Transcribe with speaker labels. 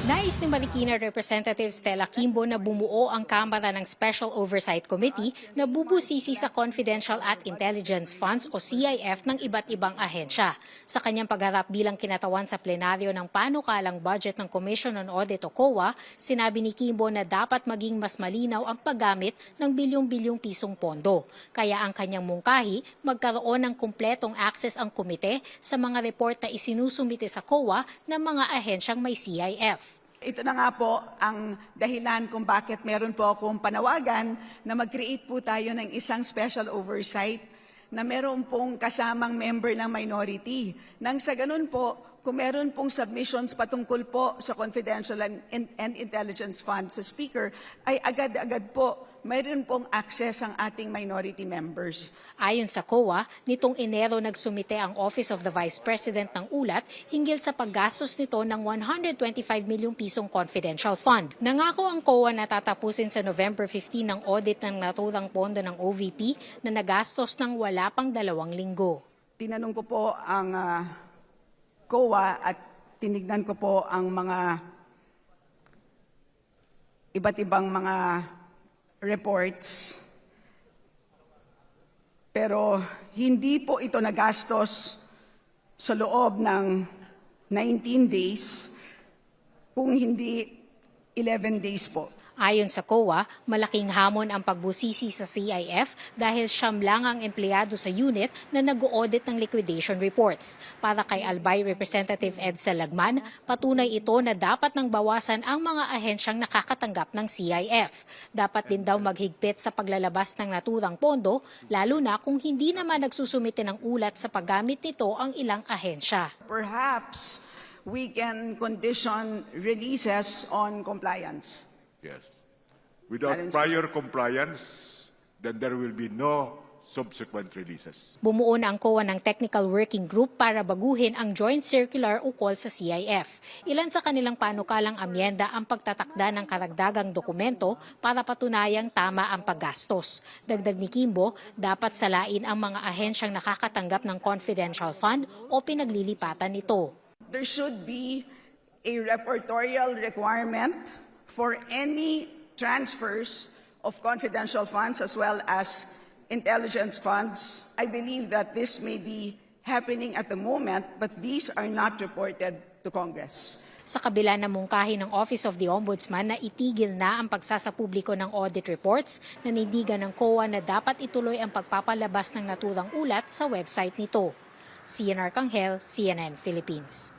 Speaker 1: Nais ni Marikina Representative Stella Quimbo na bumuo ang Kamara ng Special Oversight Committee na bubusisi sa Confidential at Intelligence Funds o CIF ng iba't ibang ahensya. Sa kanyang pagharap bilang kinatawan sa plenaryo ng panukalang budget ng Commission on Audit o COA, sinabi ni Quimbo na dapat maging mas malinaw ang paggamit ng bilyong-bilyong pisong pondo. Kaya ang kanyang mungkahi, magkaroon ng kumpletong access ang komite sa mga report na isinusumite sa COA ng mga ahensyang may CIF.
Speaker 2: Ito na nga po ang dahilan kung bakit meron po akong panawagan na mag-create po tayo ng isang special oversight na meron pong kasamang member ng minority. Nang sa ganun po, kung meron pong submissions patungkol po sa confidential and intelligence fund sa Speaker, ay agad-agad po mayroon pong access ang ating minority members.
Speaker 1: Ayon sa COA, nitong Enero nagsumite ang Office of the Vice President ng ulat hinggil sa paggastos nito ng 125 milyong pisong confidential fund. Nangako ang COA na tatapusin sa November 15 ng audit ng naturang pondo ng OVP na nagastos ng wala pang 2 linggo.
Speaker 2: Tinanong ko po ang COA at tinignan ko po ang mga iba't ibang mga reports, pero hindi po ito nagastos sa loob ng 19 days, kung hindi 11 days po.
Speaker 1: Ayon sa COA, malaking hamon ang pagbusisi sa CIF dahil siyam lang ang empleyado sa unit na nag-audit ng liquidation reports. Para kay Albay Representative Edsa Lagman, patunay ito na dapat nang bawasan ang mga ahensyang nakakatanggap ng CIF. Dapat din daw maghigpit sa paglalabas ng naturang pondo, lalo na kung hindi naman nagsusumite ng ulat sa paggamit nito ang ilang ahensya.
Speaker 2: Perhaps we can condition releases on compliance.
Speaker 3: Yes. Without prior compliance, then there will be no subsequent releases.
Speaker 1: Bumuo na ang COA ng Technical Working Group para baguhin ang Joint Circular ukol sa CIF. Ilan sa kanilang panukalang amyenda ang pagtatakda ng karagdagang dokumento para patunayang tama ang paggastos. Dagdag ni Quimbo, dapat salain ang mga ahensyang nakakatanggap ng confidential fund o pinaglilipatan nito.
Speaker 2: There should be a reportorial requirement for any transfers of confidential funds as well as intelligence funds. I believe that this may be happening at the moment, but these are not reported to Congress.
Speaker 1: Sa kabila ng mungkahi ng Office of the Ombudsman na itigil na ang pagsasapubliko ng audit reports, nanindigan ng COA na dapat ituloy ang pagpapalabas ng naturang ulat sa website nito. Cian Arcangel, CNN Philippines.